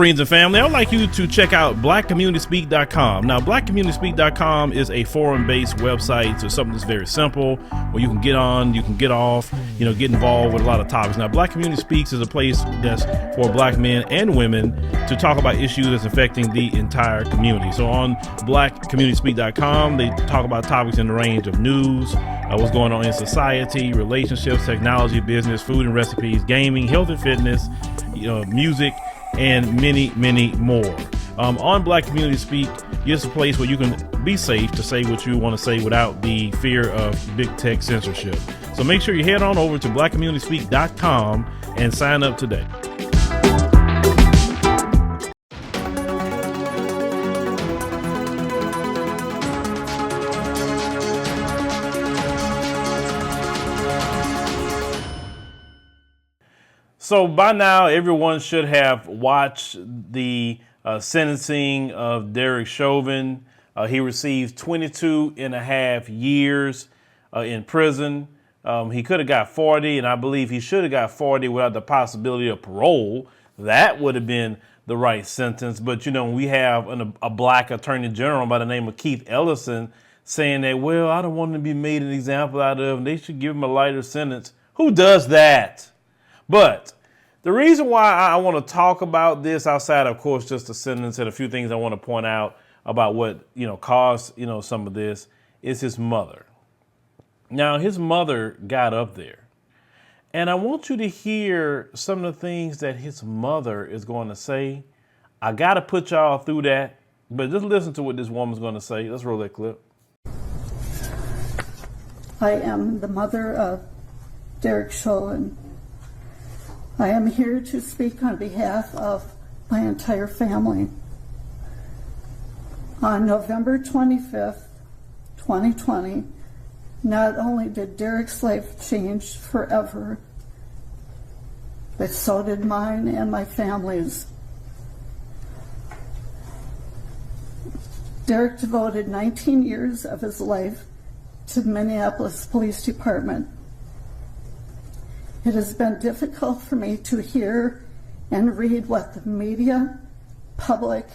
Friends and family, I would like you to check out blackcommunityspeak.com. Now, blackcommunityspeak.com is a forum-based website, so something that's very simple, where you can get on, you can get off, get involved with a lot of topics. Now, Black Community Speaks is a place that's for black men and women to talk about issues that's affecting the entire community. So on blackcommunityspeak.com, they talk about topics in the range of news, what's going on in society, relationships, technology, business, food and recipes, gaming, health and fitness, music, and many, many more. On Black Community Speak, it's a place where you can be safe to say what you want to say without the fear of big tech censorship. So make sure you head on over to blackcommunityspeak.com and sign up today. So by now, everyone should have watched the sentencing of Derek Chauvin. He received 22 and a half years in prison. He could have got 40, and I believe he should have got 40 without the possibility of parole. That would have been the right sentence. But, we have a black attorney general by the name of Keith Ellison saying that, well, I don't want him to be made an example out of, and they should give him a lighter sentence. Who does that? But the reason why I want to talk about this, outside, of course, just the sentence and a few things I want to point out about what, caused, some of this, is his mother. Now, his mother got up there, and I want you to hear some of the things that his mother is going to say. I got to put y'all through that, but just listen to what this woman's going to say. Let's roll that clip. I am the mother of Derek Chauvin. I am here to speak on behalf of my entire family. On November 25th, 2020, not only did Derek's life change forever, but so did mine and my family's. Derek devoted 19 years of his life to the Minneapolis Police Department. It has been difficult for me to hear and read what the media, public,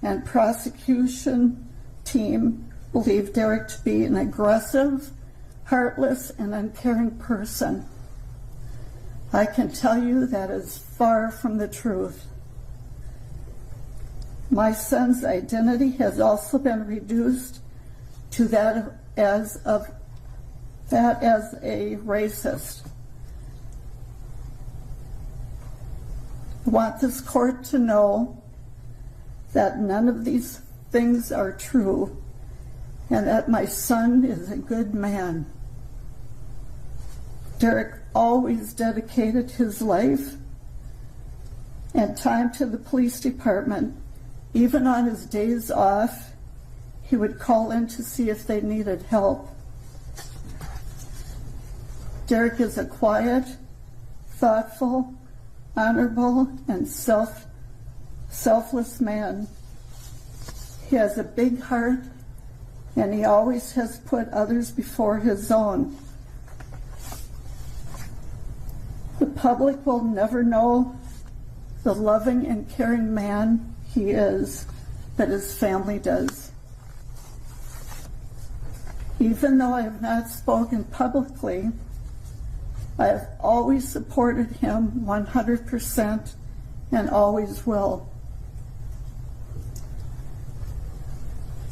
and prosecution team believe Derek to be an aggressive, heartless, and uncaring person. I can tell you that is far from the truth. My son's identity has also been reduced to that as a racist. I want this court to know that none of these things are true and that my son is a good man. Derek always dedicated his life and time to the police department. Even on his days off, he would call in to see if they needed help. Derek is a quiet, thoughtful, honorable, and selfless man. He has a big heart, and he always has put others before his own. The public will never know the loving and caring man he is, but his family does. Even though I have not spoken publicly, I have always supported him 100% and always will.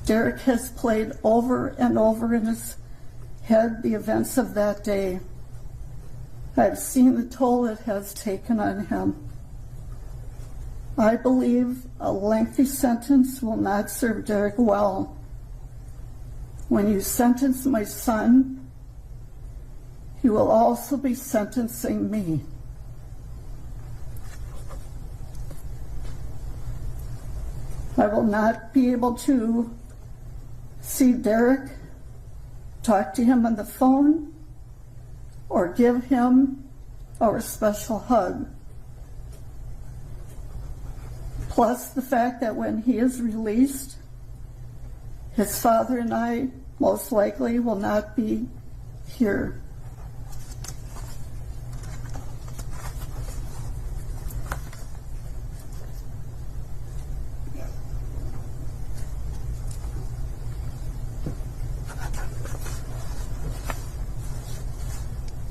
Derek has played over and over in his head the events of that day. I've seen the toll it has taken on him. I believe a lengthy sentence will not serve Derek well. When you sentence my son, you will also be sentencing me. I will not be able to see Derek, talk to him on the phone, or give him our special hug. Plus the fact that when he is released, his father and I most likely will not be here.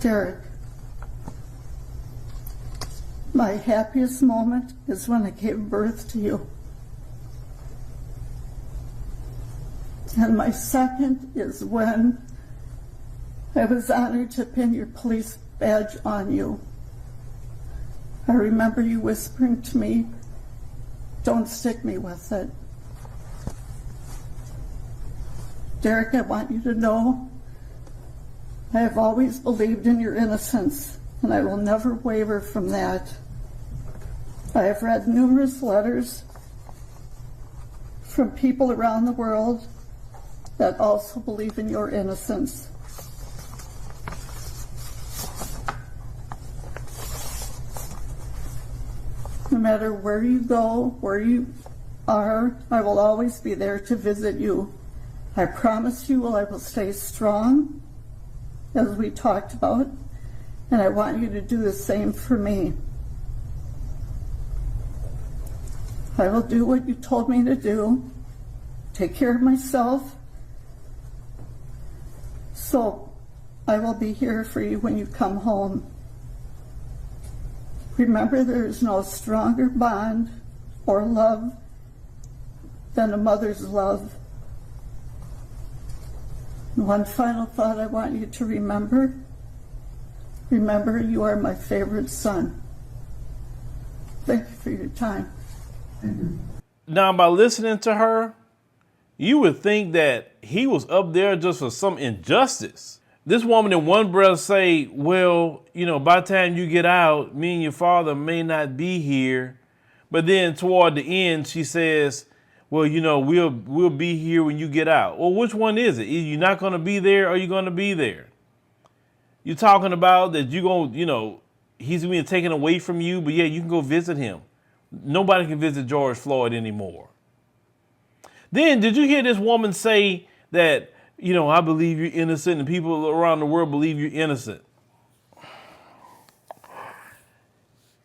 Derek, my happiest moment is when I gave birth to you. And my second is when I was honored to pin your police badge on you. I remember you whispering to me, "Don't stick me with it." Derek, I want you to know I have always believed in your innocence, and I will never waver from that. I have read numerous letters from people around the world that also believe in your innocence. No matter where you go, where you are, I will always be there to visit you. I promise you I will stay strong, as we talked about, and I want you to do the same for me. I will do what you told me to do, take care of myself, so I will be here for you when you come home. Remember, there is no stronger bond or love than a mother's love. And one final thought I want you to remember. Remember, you are my favorite son. Thank you for your time. Now, by listening to her, you would think that he was up there just for some injustice. This woman in one breath say, well, by the time you get out, me and your father may not be here. But then toward the end, she says, well, we'll be here when you get out. Well, which one is it? You're not going to be there, or you're going to be there? You're talking about that you're going, he's being taken away from you, but yeah, you can go visit him. Nobody can visit George Floyd anymore. Then did you hear this woman say that, I believe you're innocent and people around the world believe you're innocent?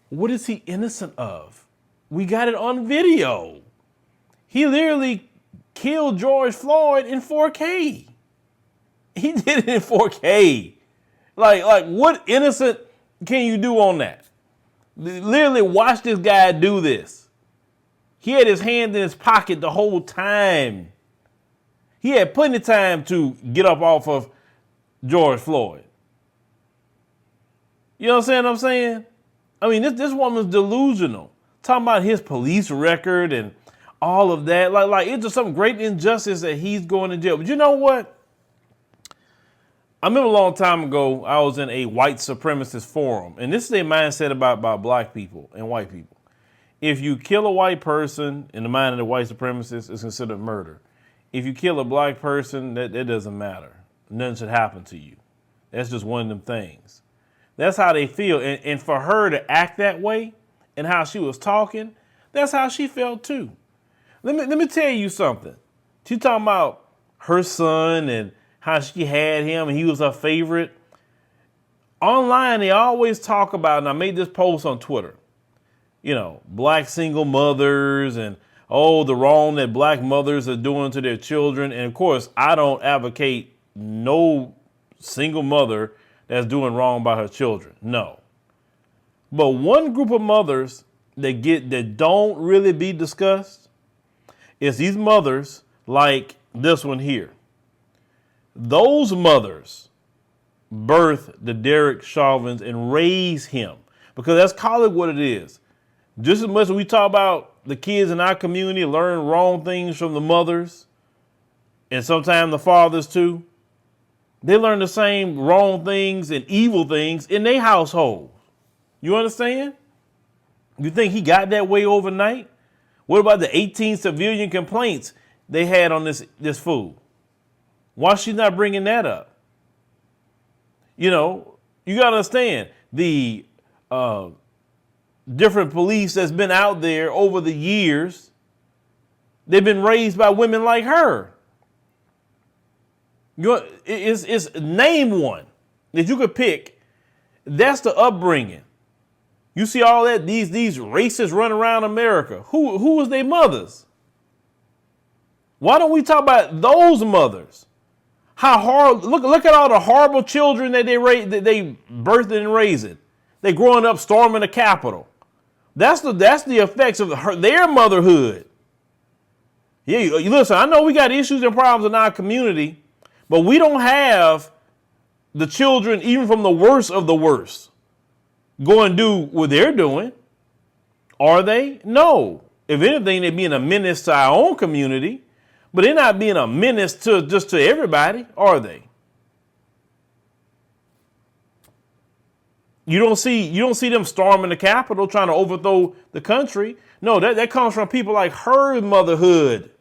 What is he innocent of? We got it on video. He literally killed George Floyd in 4K. He did it in 4K. Like what innocent can you do on that? Literally watch this guy do this. He had his hand in his pocket the whole time. He had plenty of time to get up off of George Floyd. You know what I'm saying? I mean, this woman's delusional. Talking about his police record and all of that. Like it's just some great injustice that he's going to jail. But you know what? I remember a long time ago, I was in a white supremacist forum. And this is their mindset about black people and white people. If you kill a white person, in the mind of the white supremacists, it's considered murder. If you kill a black person, that doesn't matter. Nothing should happen to you. That's just one of them things. That's how they feel. And for her to act that way and how she was talking, that's how she felt too. Let me tell you something. She's talking about her son and how she had him and he was her favorite. Online, they always talk about, and I made this post on Twitter, black single mothers and the wrong that black mothers are doing to their children. And of course, I don't advocate no single mother that's doing wrong by her children. No. But one group of mothers that don't really be discussed is these mothers like this one here. Those mothers birthed the Derek Chauvins and raised him, because let's call it what it is. Just as much as we talk about the kids in our community learn wrong things from the mothers, and sometimes the fathers too, they learn the same wrong things and evil things in their household. You understand? You think he got that way overnight? What about the 18 civilian complaints they had on this fool? Why is she not bringing that up? You got to understand the different police that's been out there over the years. They've been raised by women like her. It's name one that you could pick. That's the upbringing. You see all that, these racists run around America. Who was their mothers? Why don't we talk about those mothers? How hard, look at all the horrible children that they birthed and raising. They growing up storming the Capitol. That's the effects of their motherhood. Yeah, you listen, I know we got issues and problems in our community, but we don't have the children, even from the worst of the worst, go and do what they're doing. Are they? No. If anything, they're being a menace to our own community, but they're not being a menace to everybody, are they? You don't see them storming the Capitol trying to overthrow the country. No, that comes from people like her motherhood.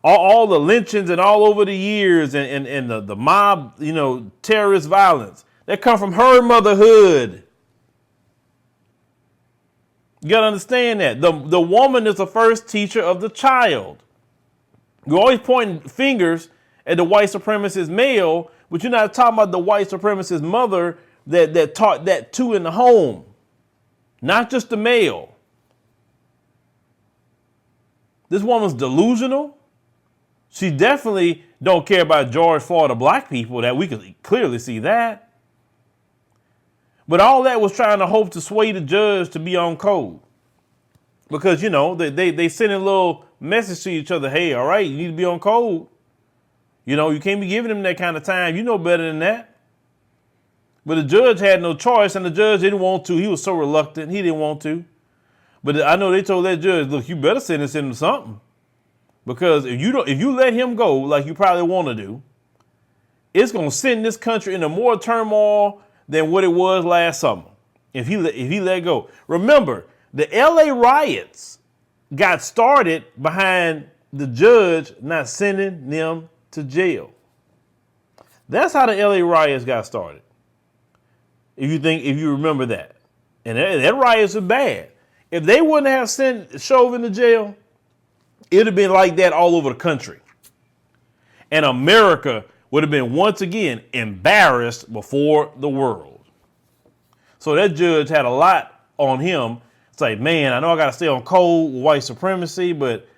All the lynchings and all over the years and the mob, terrorist violence, that come from her motherhood. You got to understand that. The woman is the first teacher of the child. You're always pointing fingers at the white supremacist male, but you're not talking about the white supremacist mother that taught that too in the home. Not just the male. This woman's delusional. She definitely don't care about George Floyd or black people. That we could clearly see that. But all that was trying to hope to sway the judge to be on code. Because, they send a little message to each other. Hey, all right, you need to be on code. You can't be giving them that kind of time. You know better than that. But the judge had no choice, and the judge didn't want to. He was so reluctant. He didn't want to. But I know they told that judge, look, you better sentence him to something. Because if you let him go like you probably want to do, it's going to send this country into more turmoil than what it was last summer. If he let go. Remember, the LA riots got started behind the judge not sending them to jail. That's how the LA riots got started. If you remember that. And that riots are bad. If they wouldn't have sent Chauvin to jail, it would have been like that all over the country. And America would have been once again embarrassed before the world. So that judge had a lot on him. It's like, man, I know I got to stay on code with white supremacy, but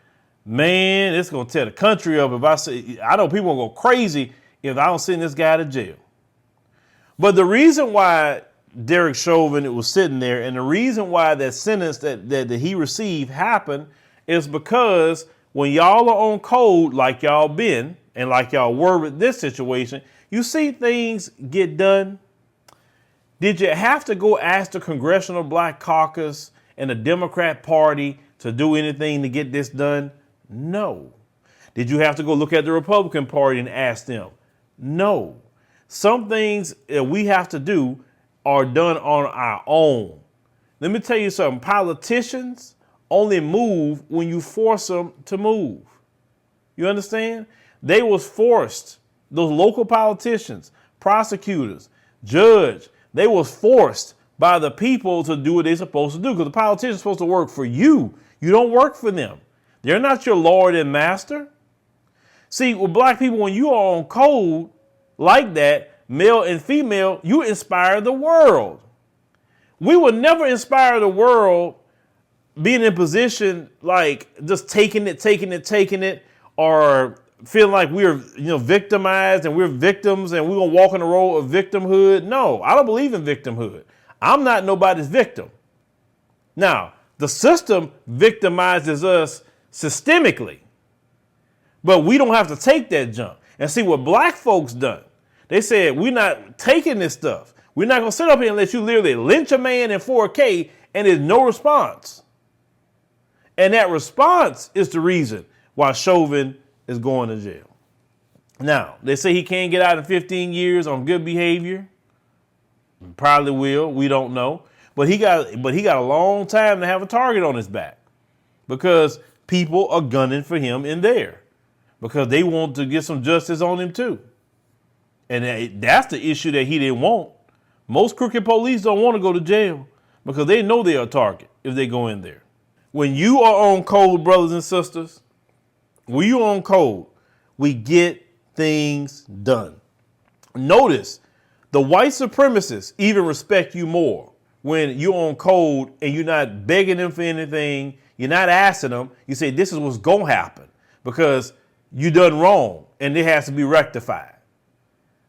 man, it's going to tear the country up if I know people will go crazy if I don't send this guy to jail. But the reason why Derek Chauvin was sitting there and the reason why that sentence that he received happened is because when y'all are on code like y'all been and like y'all were with this situation, you see things get done. Did you have to go ask the Congressional Black Caucus and the Democrat Party to do anything to get this done? No. Did you have to go look at the Republican Party and ask them? No. Some things that we have to do are done on our own. Let me tell you something. Politicians only move when you force them to move. You understand? They was forced. Those local politicians, prosecutors, judge, they was forced by the people to do what they're supposed to do because the politicians are supposed to work for you. You don't work for them. They're not your Lord and master. See, with black people, when you are on code like that, male and female, you inspire the world. We would never inspire the world being in position like just taking it, or feeling like we're victimized and we're victims and we're gonna walk in the role of victimhood. No, I don't believe in victimhood. I'm not nobody's victim. Now, the system victimizes us systemically, but we don't have to take that jump. And see what black folks done. They said, we're not taking this stuff. We're not gonna sit up here and let you literally lynch a man in 4K and there's no response. And that response is the reason why Chauvin is going to jail. Now, they say he can't get out in 15 years on good behavior. Probably will. We don't know. But he got a long time to have a target on his back because people are gunning for him in there because they want to get some justice on him too. And that's the issue that he didn't want. Most crooked police don't want to go to jail because they know they're a target if they go in there. When you are on code, brothers and sisters, when you on code, we get things done. Notice the white supremacists even respect you more when you're on code and you're not begging them for anything. You're not asking them. You say, this is what's going to happen because you done wrong and it has to be rectified.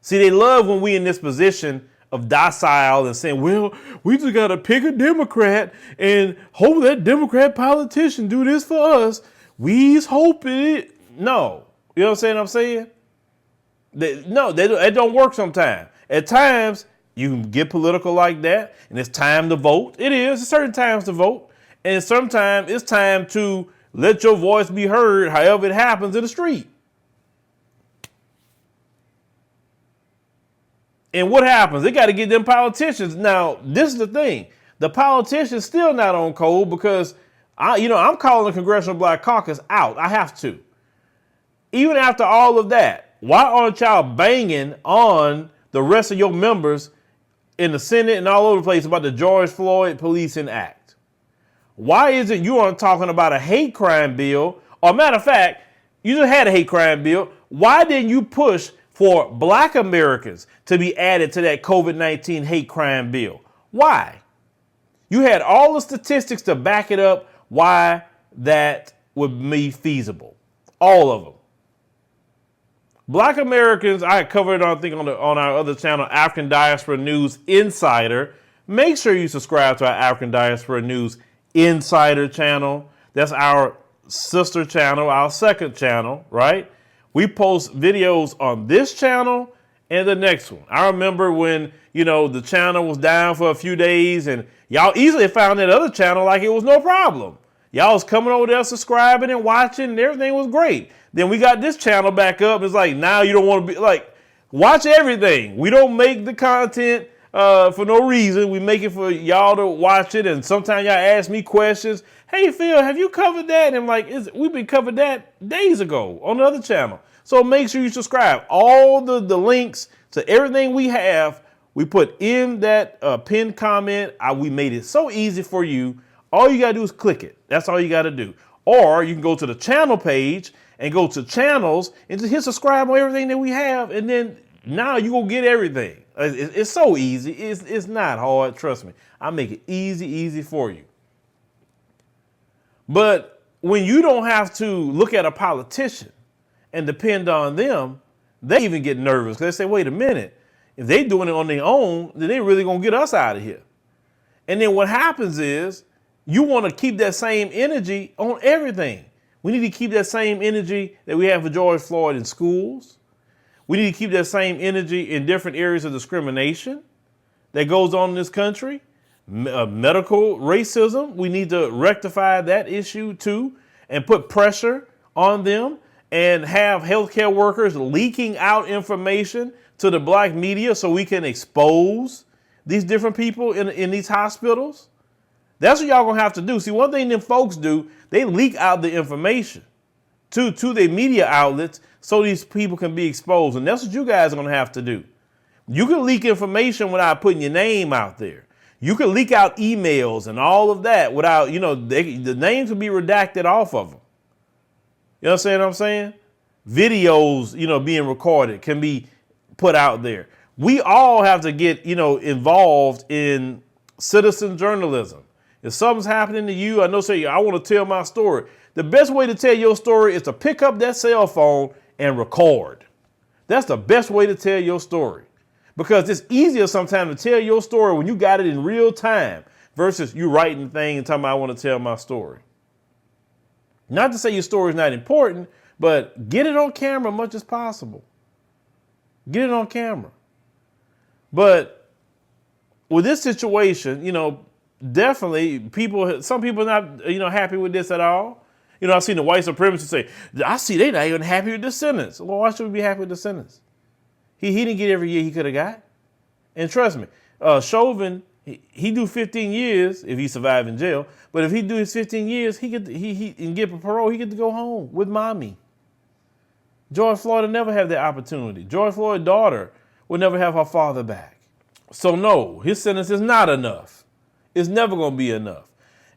See, they love when we in this position of docile and saying, well, we just got to pick a Democrat and hope that Democrat politician do this for us. We's hoping it. No. You know what I'm saying? It don't work sometimes. At times, you can get political like that, and it's time to vote. It is. It's certain times to vote. And sometimes it's time to let your voice be heard however it happens in the street. And what happens? They got to get them politicians. Now, this is the thing. The politicians still not on code because I'm calling the Congressional Black Caucus out. I have to. Even after all of that, why aren't y'all banging on the rest of your members in the Senate and all over the place about the George Floyd Policing Act? Why isn't you on talking about a hate crime bill? Or matter of fact, you just had a hate crime bill. Why didn't you push for Black Americans to be added to that COVID-19 hate crime bill? Why? You had all the statistics to back it up why that would be feasible. All of them. Black Americans, I covered, I think, on our other channel, African Diaspora News Insider. Make sure you subscribe to our African Diaspora News Insider channel. That's our sister channel, our second channel, right? We post videos on this channel and the next one. I remember when, the channel was down for a few days and y'all easily found that other channel like it was no problem. Y'all was coming over there subscribing and watching and everything was great. Then we got this channel back up. It's like, now you don't want to be like, watch everything. We don't make the content for no reason. We make it for y'all to watch it. And sometimes y'all ask me questions. Hey, Phil, have you covered that? And I'm like, we've been covered that days ago on the other channel. So make sure you subscribe. All the links to everything we have, we put in that pinned comment. We made it so easy for you. All you got to do is click it. That's all you got to do. Or you can go to the channel page and go to channels and just hit subscribe on everything that we have. And then now you will get everything. It's so easy. It's not hard. Trust me. I make it easy for you. But when you don't have to look at a politician and depend on them, they even get nervous. They say, wait a minute. If they doing it on their own, then they really going to get us out of here. And then what happens is you want to keep that same energy on everything. We need to keep that same energy that we have for George Floyd in schools. We need to keep that same energy in different areas of discrimination that goes on in this country. Medical racism, we need to rectify that issue too and put pressure on them and have healthcare workers leaking out information to the black media so we can expose these different people in these hospitals. That's what y'all gonna have to do. See, one thing them folks do, they leak out the information to their media outlets so these people can be exposed. And that's what you guys are gonna have to do. You can leak information without putting your name out there. You can leak out emails and all of that without, the names will be redacted off of them. You understand what I'm saying? Videos, being recorded can be put out there. We all have to get, involved in citizen journalism. If something's happening to you, I want to tell my story. The best way to tell your story is to pick up that cell phone and record. That's the best way to tell your story. Because it's easier sometimes to tell your story when you got it in real time versus you writing the thing and talking about, I want to tell my story. Not to say your story is not important, but get it on camera as much as possible. Get it on camera. But with this situation, definitely some people are not, happy with this at all. I've seen the white supremacists say, I see they not even happy with the sentence. Well, why should we be happy with the sentence? He didn't get every year he could have got. And trust me, Chauvin, he do 15 years if he survive in jail. But if he do his 15 years, he and get parole, he get to go home with mommy. George Floyd will never have that opportunity. George Floyd's daughter will never have her father back. So no, his sentence is not enough. It's never going to be enough.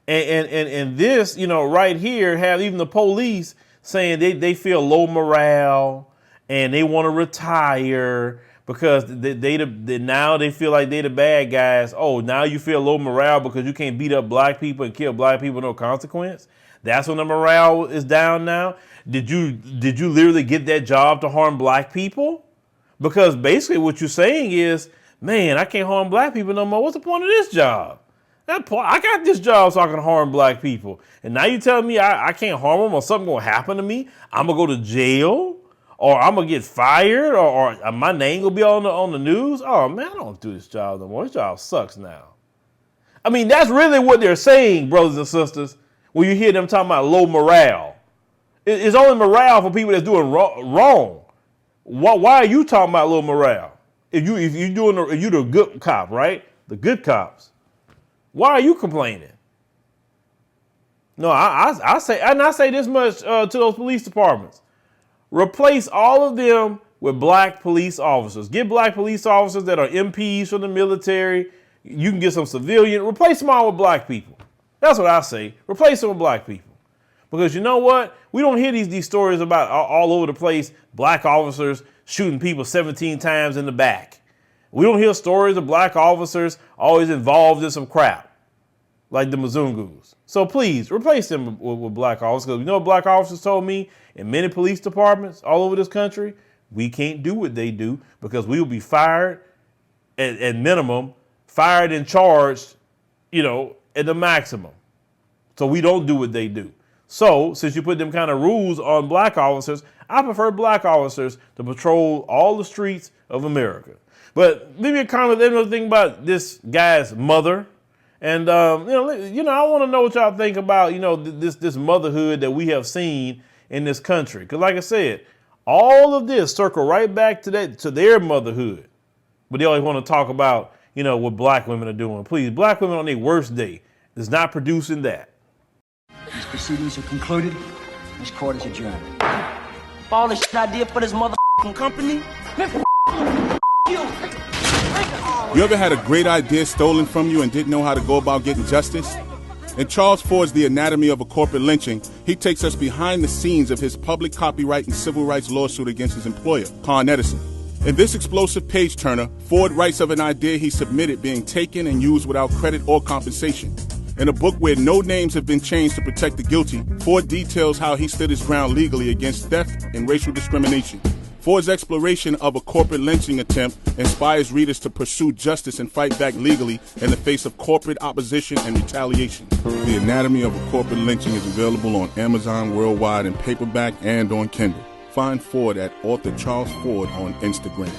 And this, right here, have even the police saying they feel low morale and they want to retire because now they feel like they the bad guys. Oh, now you feel low morale because you can't beat up black people and kill black people with no consequence. That's when the morale is down now. Did you literally get that job to harm black people? Because basically what you're saying is, man, I can't harm black people no more. What's the point of this job? I got this job so I can harm black people. And now you telling me I can't harm them, or something going to happen to me? I'm going to go to jail, or I'm going to get fired, or my name will be on the news? Oh, man, I don't do this job no more. This job sucks now. I mean, that's really what they're saying, brothers and sisters, when you hear them talking about low morale. It's only morale for people that's doing wrong. Why are you talking about low morale? If you're the good cop, right? The good cops. Why are you complaining? No, I say this much to those police departments. Replace all of them with black police officers. Get black police officers that are MPs from the military. You can get some civilian. Replace them all with black people. That's what I say. Replace them with black people. Because you know what? We don't hear these stories about all over the place, black officers shooting people 17 times in the back. We don't hear stories of black officers always involved in some crap like the Mzungus. So please replace them with black officers. Because you know what black officers told me in many police departments all over this country? We can't do what they do because we will be fired at minimum, fired and charged, at the maximum. So we don't do what they do. So since you put them kind of rules on black officers, I prefer black officers to patrol all the streets of America. But leave me a comment. Let me know what you think about this guy's mother. And, I want to know what y'all think about, this motherhood that we have seen in this country. Because like I said, all of this circle right back to their motherhood. But they always want to talk about, what black women are doing. Please, black women on their worst day is not producing that. These proceedings are concluded. This court is adjourned. For all the shit I did for this motherfucking company, You ever had a great idea stolen from you and didn't know how to go about getting justice? In Charles Ford's The Anatomy of a Corporate Lynching, he takes us behind the scenes of his public copyright and civil rights lawsuit against his employer, Con Edison. In this explosive page-turner, Ford writes of an idea he submitted being taken and used without credit or compensation. In a book where no names have been changed to protect the guilty, Ford details how he stood his ground legally against theft and racial discrimination. Ford's exploration of a corporate lynching attempt inspires readers to pursue justice and fight back legally in the face of corporate opposition and retaliation. The Anatomy of a Corporate Lynching is available on Amazon worldwide in paperback and on Kindle. Find Ford at author Charles Ford on Instagram.